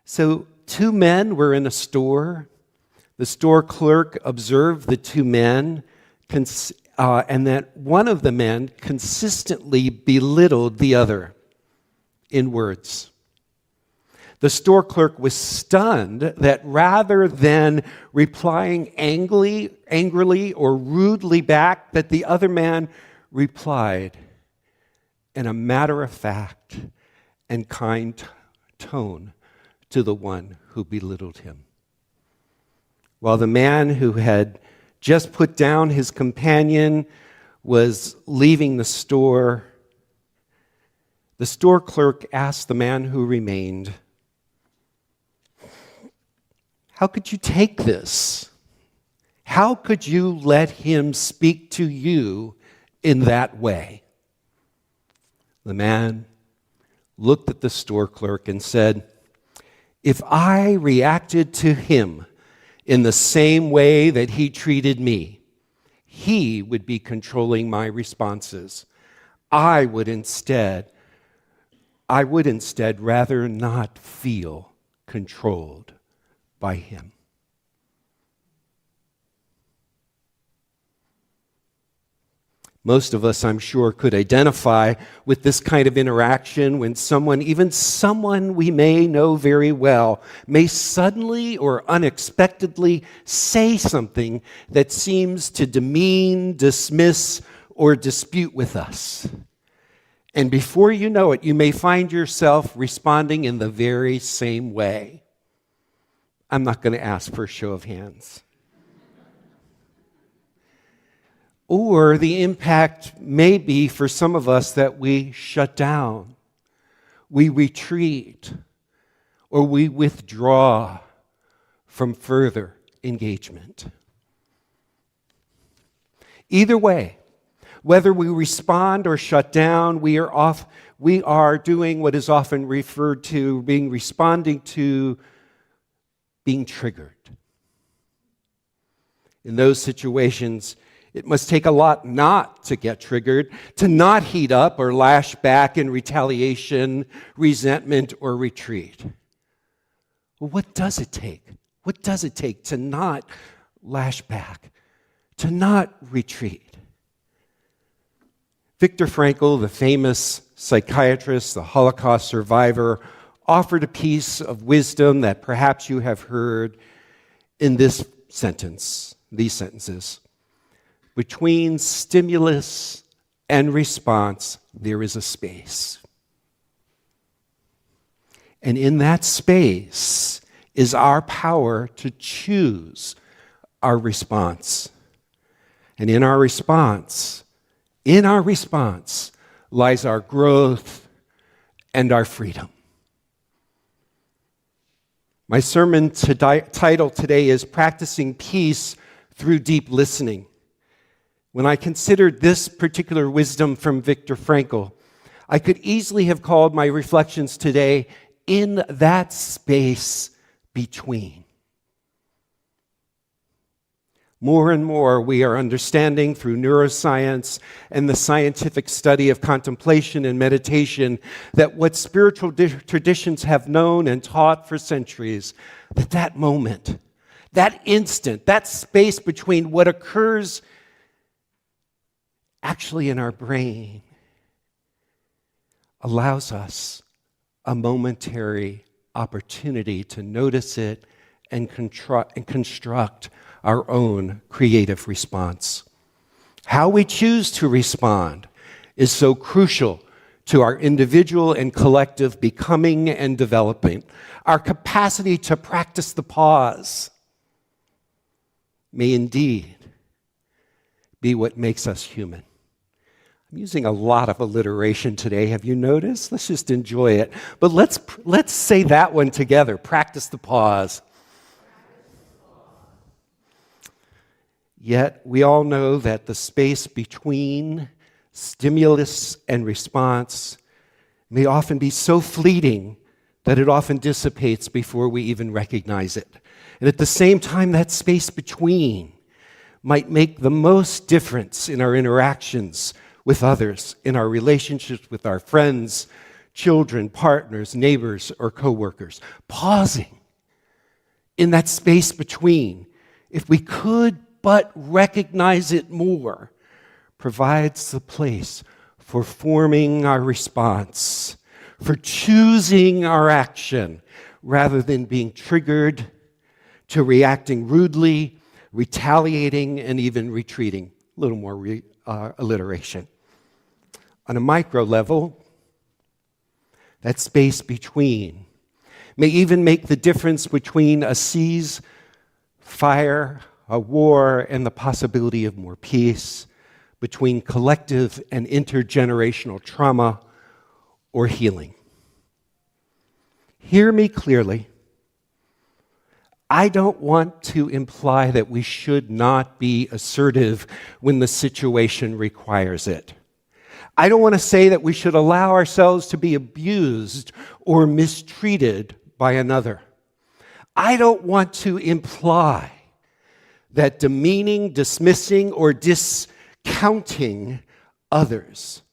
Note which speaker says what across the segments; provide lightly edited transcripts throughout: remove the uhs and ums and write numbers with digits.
Speaker 1: So 2 men were in a store. The store clerk observed the 2 men, and that one of the men consistently belittled the other in words. The store clerk was stunned that rather than replying angrily or rudely back, that the other man replied in a matter-of-fact and kind tone to the one who belittled him. While the man who had just put down his companion was leaving the store clerk asked the man who remained, "How could you take this? How could you let him speak to you in that way?" The man looked at the store clerk and said, "If I reacted to him in the same way that he treated me, he would be controlling my responses. I would instead rather not feel controlled by him." Most of us, I'm sure, could identify with this kind of interaction when someone, even someone we may know very well, may suddenly or unexpectedly say something that seems to demean, dismiss, or dispute with us. And before you know it, you may find yourself responding in the very same way. I'm not going to ask for a show of hands. Or the impact may be for some of us that we shut down, we retreat, or we withdraw from further engagement. Either way, whether we respond or shut down, we are doing what is often referred to responding to being triggered. In those situations, it must take a lot not to get triggered, to not heat up or lash back in retaliation, resentment, or retreat. Well, what does it take? What does it take to not lash back, to not retreat? Viktor Frankl, the famous psychiatrist, the Holocaust survivor, offered a piece of wisdom that perhaps you have heard in these sentences. Between stimulus and response, there is a space. And in that space is our power to choose our response. And in our response lies our growth and our freedom. My sermon title today is Practicing Peace Through Deep Listening. When I considered this particular wisdom from Viktor Frankl, I could easily have called my reflections today "In That Space Between." More and more, we are understanding through neuroscience and the scientific study of contemplation and meditation that what spiritual traditions have known and taught for centuries, that moment, that instant, that space between what occurs actually in our brain allows us a momentary opportunity to notice it and construct our own creative response. How we choose to respond is so crucial to our individual and collective becoming and developing. Our capacity to practice the pause may indeed be what makes us human. I'm using a lot of alliteration today. Have you noticed? Let's just enjoy it. But let's say that one together. Practice the pause. Yet we all know that the space between stimulus and response may often be so fleeting that it often dissipates before we even recognize it. And at the same time, that space between might make the most difference in our interactions with others, in our relationships with our friends, children, partners, neighbors, or coworkers. Pausing in that space between, if we could but recognize it more, provides the place for forming our response, for choosing our action, rather than being triggered to reacting rudely, retaliating, and even retreating. A little more alliteration. On a micro level, that space between may even make the difference between a ceasefire, a war, and the possibility of more peace, between collective and intergenerational trauma or healing. Hear me clearly. I don't want to imply that we should not be assertive when the situation requires it. I don't want to say that we should allow ourselves to be abused or mistreated by another. I don't want to imply that demeaning, dismissing, or discounting others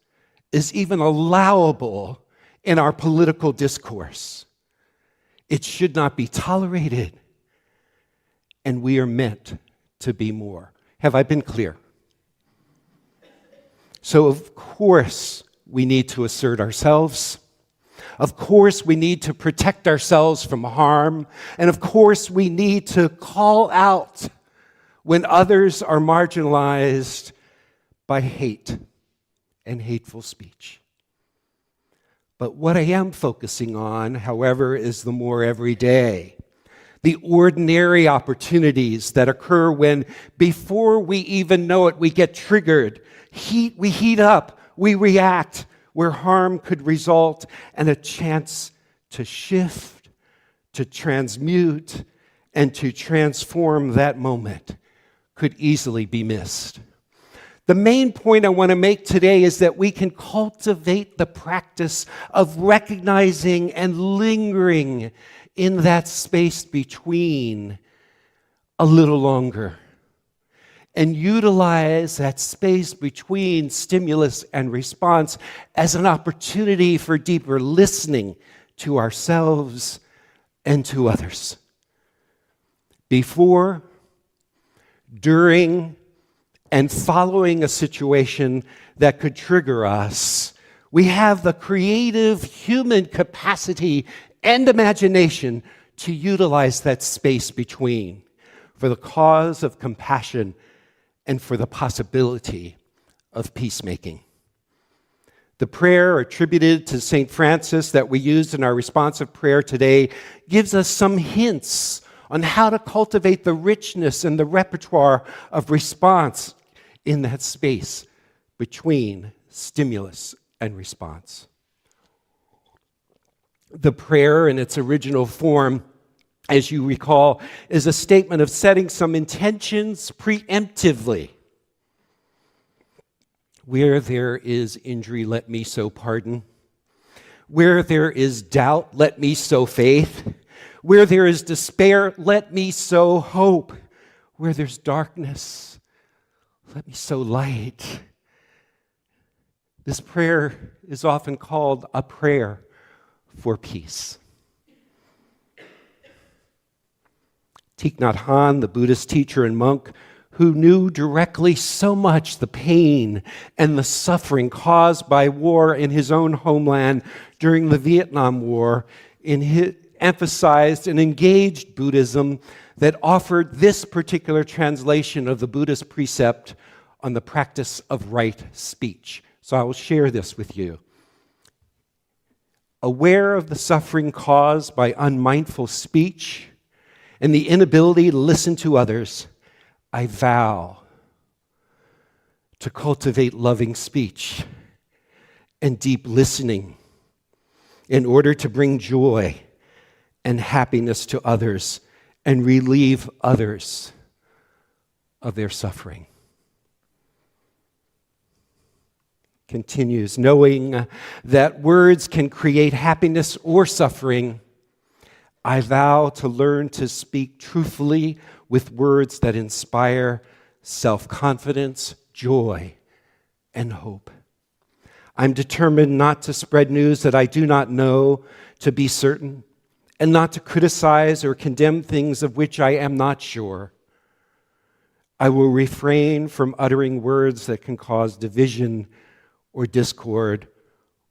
Speaker 1: is even allowable in our political discourse. It should not be tolerated, and we are meant to be more. Have I been clear? So, of course, we need to assert ourselves. Of course, we need to protect ourselves from harm. And of course, we need to call out when others are marginalized by hate and hateful speech. But what I am focusing on, however, is the more everyday, the ordinary opportunities that occur when, before we even know it, we get triggered. We heat up, we react, where harm could result, and a chance to shift, to transmute, and to transform that moment could easily be missed. The main point I want to make today is that we can cultivate the practice of recognizing and lingering in that space between a little longer, and utilize that space between stimulus and response as an opportunity for deeper listening to ourselves and to others. Before, during, and following a situation that could trigger us, we have the creative human capacity and imagination to utilize that space between for the cause of compassion and for the possibility of peacemaking. The prayer attributed to St. Francis that we used in our responsive prayer today gives us some hints on how to cultivate the richness and the repertoire of response in that space between stimulus and response. The prayer in its original form, as you recall, is a statement of setting some intentions preemptively. Where there is injury, let me sow pardon. Where there is doubt, let me sow faith. Where there is despair, let me sow hope. Where there's darkness, let me sow light. This prayer is often called a prayer for peace. Thich Nhat Hanh, the Buddhist teacher and monk, who knew directly so much the pain and the suffering caused by war in his own homeland during the Vietnam War, emphasized and engaged Buddhism that offered this particular translation of the Buddhist precept on the practice of right speech. So I will share this with you. Aware of the suffering caused by unmindful speech and the inability to listen to others, I vow to cultivate loving speech and deep listening in order to bring joy and happiness to others and relieve others of their suffering. Continues, knowing that words can create happiness or suffering, I vow to learn to speak truthfully with words that inspire self-confidence, joy, and hope. I'm determined not to spread news that I do not know to be certain, and not to criticize or condemn things of which I am not sure. I will refrain from uttering words that can cause division or discord,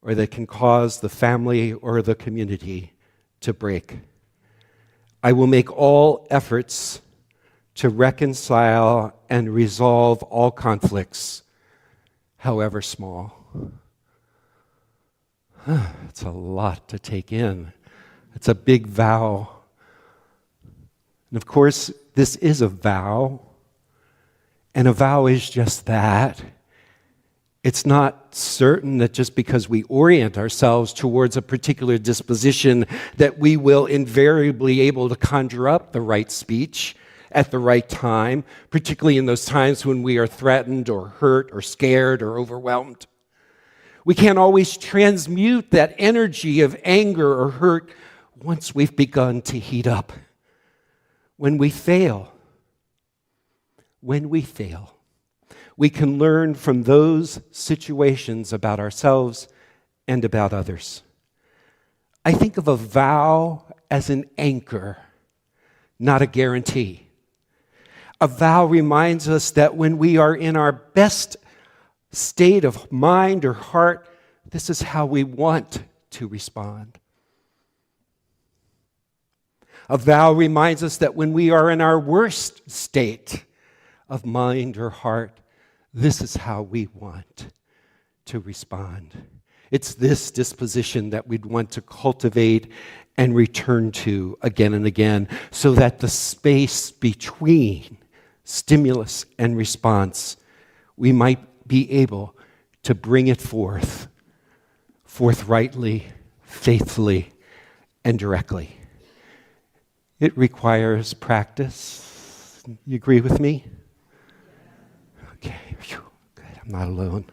Speaker 1: or that can cause the family or the community to break. I will make all efforts to reconcile and resolve all conflicts, however small. It's a lot to take in. It's a big vow. And of course, this is a vow. And a vow is just that. It's not certain that just because we orient ourselves towards a particular disposition that we will invariably able to conjure up the right speech at the right time, particularly in those times when we are threatened or hurt or scared or overwhelmed. We can't always transmute that energy of anger or hurt once we've begun to heat up. When we fail, we can learn from those situations about ourselves and about others. I think of a vow as an anchor, not a guarantee. A vow reminds us that when we are in our best state of mind or heart, this is how we want to respond. A vow reminds us that when we are in our worst state of mind or heart, this is how we want to respond. It's this disposition that we'd want to cultivate and return to again and again, so that the space between stimulus and response, we might be able to bring it forthrightly, faithfully, and directly. It requires practice. You agree with me? Okay, good, I'm not alone.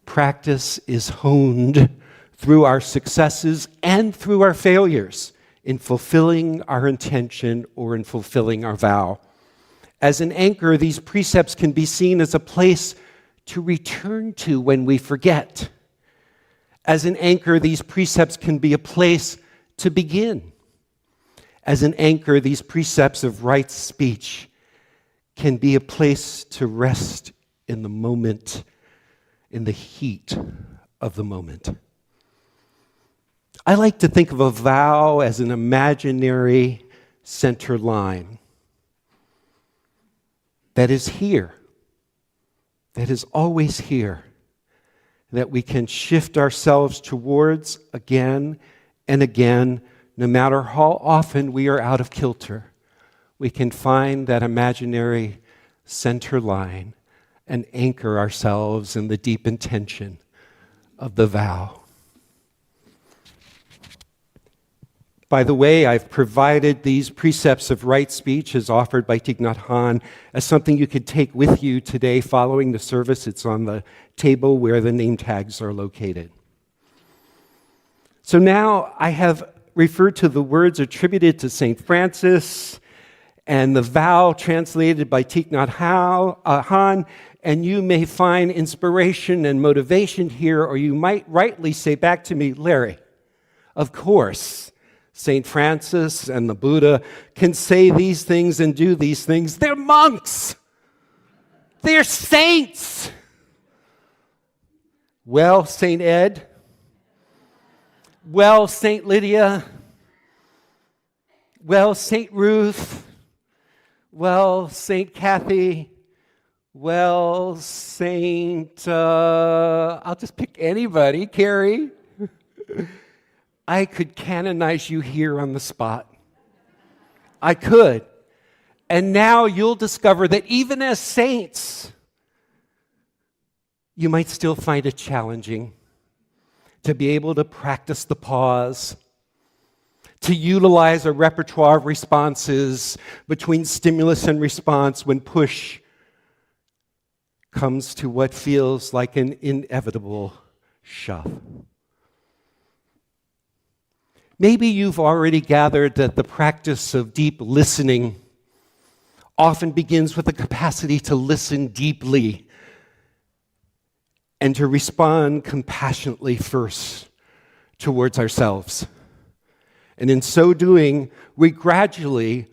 Speaker 1: Practice is honed through our successes and through our failures in fulfilling our intention or in fulfilling our vow. As an anchor, these precepts can be seen as a place to return to when we forget. As an anchor, these precepts can be a place to begin. As an anchor, these precepts of right speech can be a place to rest in the moment, in the heat of the moment. I like to think of a vow as an imaginary center line that is here, that is always here, that we can shift ourselves towards again and again, no matter how often we are out of kilter. We can find that imaginary center line and anchor ourselves in the deep intention of the vow. By the way, I've provided these precepts of right speech as offered by Thich Nhat Hanh as something you could take with you today following the service. It's on the table where the name tags are located. So now I have referred to the words attributed to St. Francis and the vow translated by Thich Nhat Hanh, and you may find inspiration and motivation here, or you might rightly say back to me, Larry, of course, St. Francis and the Buddha can say these things and do these things. They're monks. They're saints. Well, St. Ed. Well, St. Lydia. Well, St. Ruth. Well, St. Kathy. Well, St. I'll just pick anybody, Carrie. I could canonize you here on the spot. I could. And now you'll discover that even as saints, you might still find it challenging to be able to practice the pause, to utilize a repertoire of responses between stimulus and response when push comes to what feels like an inevitable shove. Maybe you've already gathered that the practice of deep listening often begins with the capacity to listen deeply and to respond compassionately first towards ourselves. And in so doing, we gradually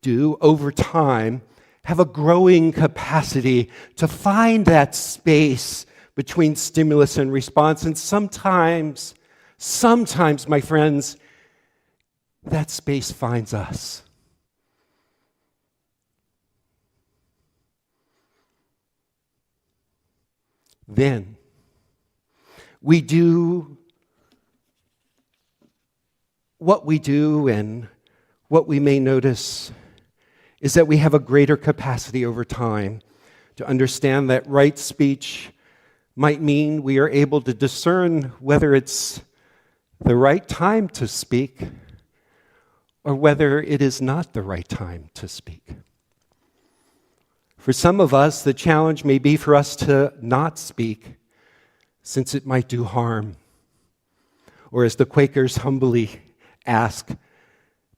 Speaker 1: over time, have a growing capacity to find that space between stimulus and response. And sometimes, my friends, that space finds us. Then we do what we do, and what we may notice is that we have a greater capacity over time to understand that right speech might mean we are able to discern whether it's the right time to speak or whether it is not the right time to speak. For some of us, the challenge may be for us to not speak, since it might do harm. Or as the Quakers humbly ask,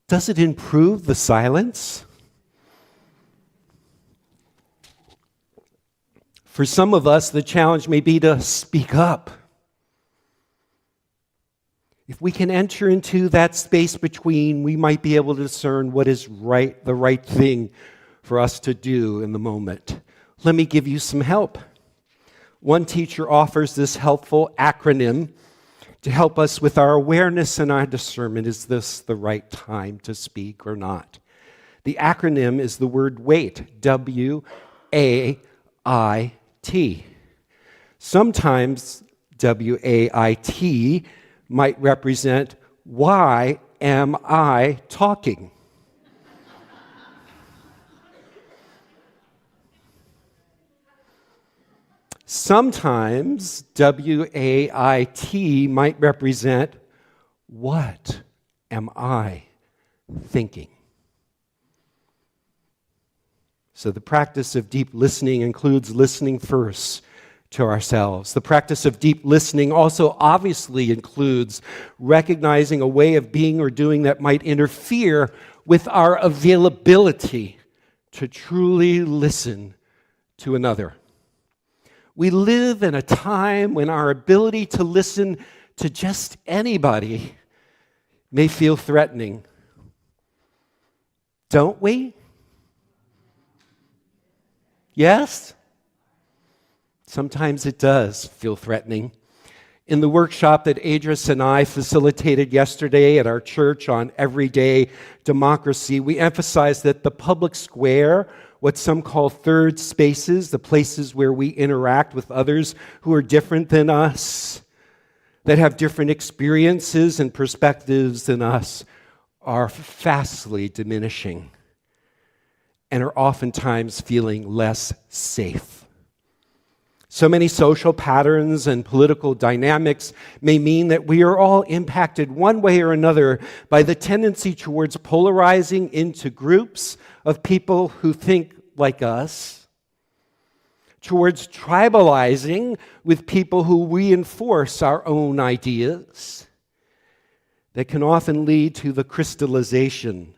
Speaker 1: does it improve the silence? For some of us, the challenge may be to speak up. If we can enter into that space between, we might be able to discern what is right, the right thing for us to do in the moment. Let me give you some help. One teacher offers this helpful acronym to help us with our awareness and our discernment. Is this the right time to speak or not? The acronym is the word WAIT, W-A-I-T. Sometimes W-A-I-T might represent, why am I talking? Sometimes W-A-I-T might represent, what am I thinking? So the practice of deep listening includes listening first to ourselves. The practice of deep listening also obviously includes recognizing a way of being or doing that might interfere with our availability to truly listen to another. We live in a time when our ability to listen to just anybody may feel threatening. Don't we? Yes? Sometimes it does feel threatening. In the workshop that Adris and I facilitated yesterday at our church on everyday democracy, we emphasized that the public square, what some call third spaces, the places where we interact with others who are different than us, that have different experiences and perspectives than us, are fastly diminishing and are oftentimes feeling less safe. So many social patterns and political dynamics may mean that we are all impacted one way or another by the tendency towards polarizing into groups of people who think like us, towards tribalizing with people who reinforce our own ideas, that can often lead to the crystallization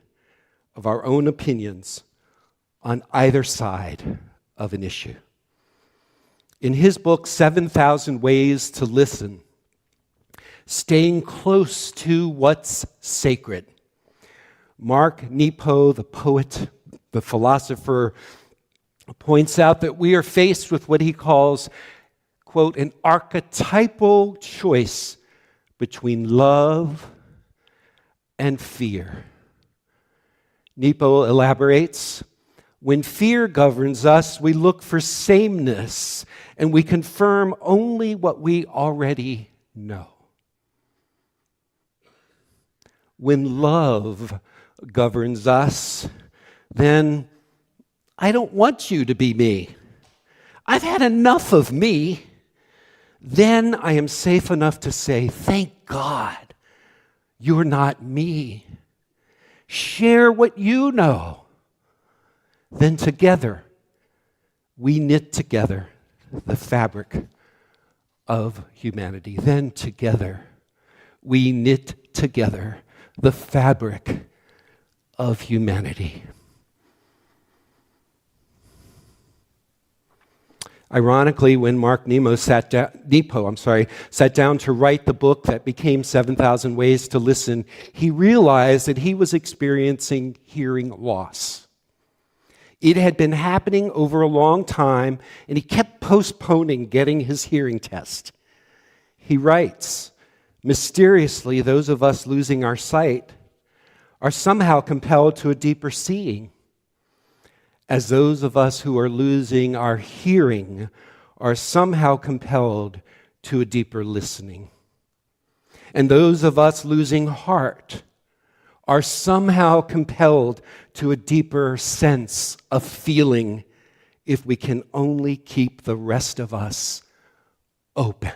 Speaker 1: of our own opinions on either side of an issue. In his book, 7,000 Ways to Listen, Staying Close to What's Sacred, Mark Nepo, the poet, the philosopher, points out that we are faced with what he calls, quote, an archetypal choice between love and fear. Nepo elaborates, when fear governs us, we look for sameness and we confirm only what we already know. When love governs us, then I don't want you to be me. I've had enough of me. Then I am safe enough to say, thank God you're not me. Share what you know. Then together, we knit together the fabric of humanity. Then together, we knit together the fabric of humanity. Ironically, when Mark Nepo sat down to write the book that became 7,000 Ways to Listen, he realized that he was experiencing hearing loss. It had been happening over a long time, and he kept postponing getting his hearing test. He writes, mysteriously, those of us losing our sight are somehow compelled to a deeper seeing, as those of us who are losing our hearing are somehow compelled to a deeper listening. And those of us losing heart are somehow compelled to a deeper sense of feeling if we can only keep the rest of us open.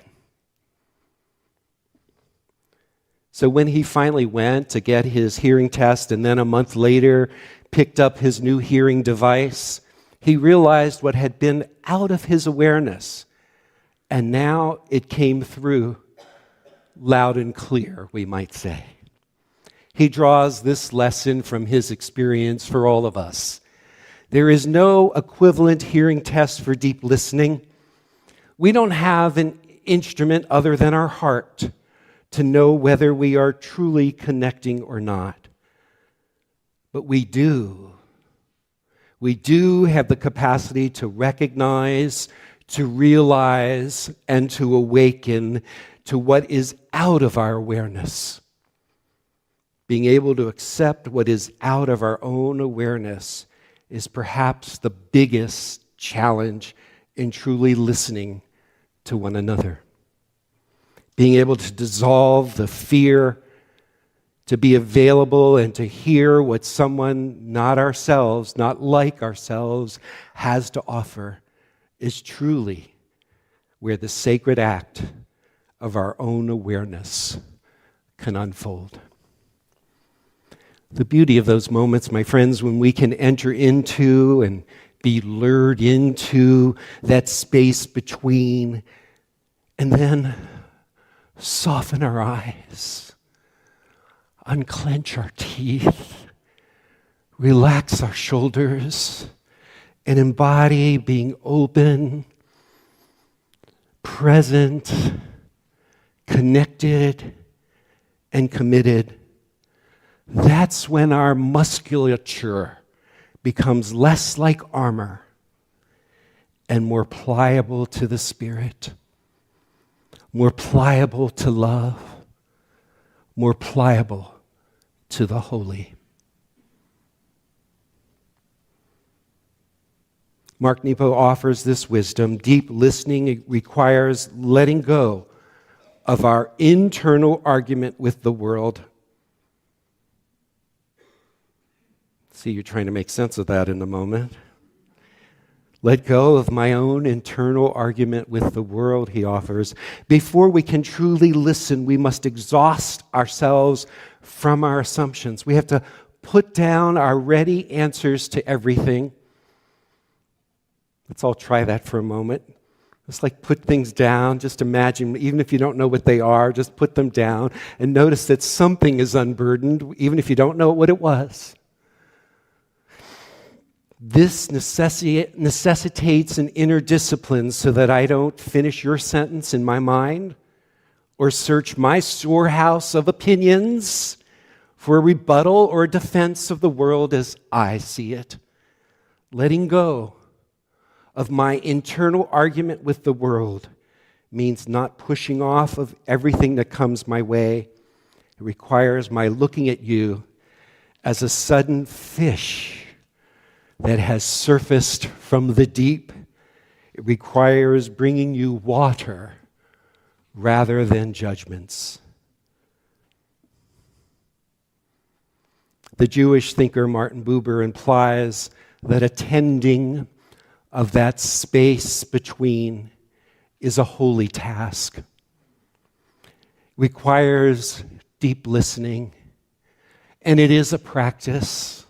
Speaker 1: So when he finally went to get his hearing test and then a month later picked up his new hearing device, he realized what had been out of his awareness, and now it came through loud and clear, we might say. He draws this lesson from his experience for all of us. There is no equivalent hearing test for deep listening. We don't have an instrument other than our heart to know whether we are truly connecting or not. But we do. We do have the capacity to recognize, to realize, and to awaken to what is out of our awareness. Being able to accept what is out of our own awareness is perhaps the biggest challenge in truly listening to one another. Being able to dissolve the fear, to be available and to hear what someone not ourselves, not like ourselves, has to offer is truly where the sacred act of our own awareness can unfold. The beauty of those moments, my friends, when we can enter into and be lured into that space between and then soften our eyes, unclench our teeth, relax our shoulders, and embody being open, present, connected, and committed. That's when our musculature becomes less like armor and more pliable to the Spirit, more pliable to love, more pliable to the holy. Mark Nepo offers this wisdom. Deep listening requires letting go of our internal argument with the world. See, you're trying to make sense of that in a moment. Let go of my own internal argument with the world, he offers. Before we can truly listen, we must exhaust ourselves from our assumptions. We have to put down our ready answers to everything. Let's all try that for a moment. Just like put things down. Just imagine, even if you don't know what they are, just put them down and notice that something is unburdened, even if you don't know what it was. This necessitates an inner discipline so that I don't finish your sentence in my mind or search my storehouse of opinions for a rebuttal or a defense of the world as I see it. Letting go of my internal argument with the world means not pushing off of everything that comes my way. It requires my looking at you as a sudden fish that has surfaced from the deep. It requires bringing you water rather than judgments. The Jewish thinker Martin Buber implies that attending of that space between is a holy task. It requires deep listening, and it is a practice.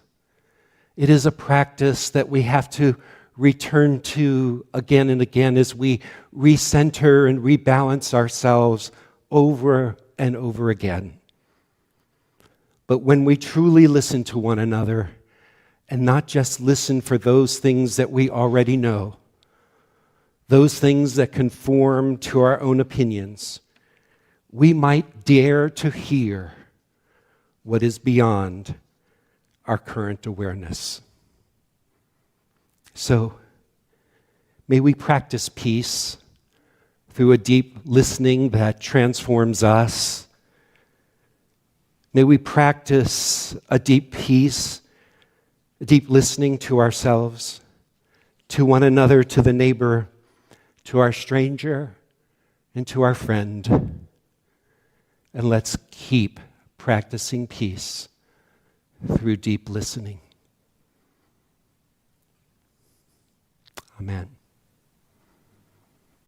Speaker 1: It is a practice that we have to return to again and again as we recenter and rebalance ourselves over and over again. But when we truly listen to one another, and not just listen for those things that we already know, those things that conform to our own opinions, we might dare to hear what is beyond our current awareness. So, may we practice peace through a deep listening that transforms us. May we practice a deep peace, a deep listening to ourselves, to one another, to the neighbor, to our stranger, and to our friend. And let's keep practicing peace through deep listening. Amen.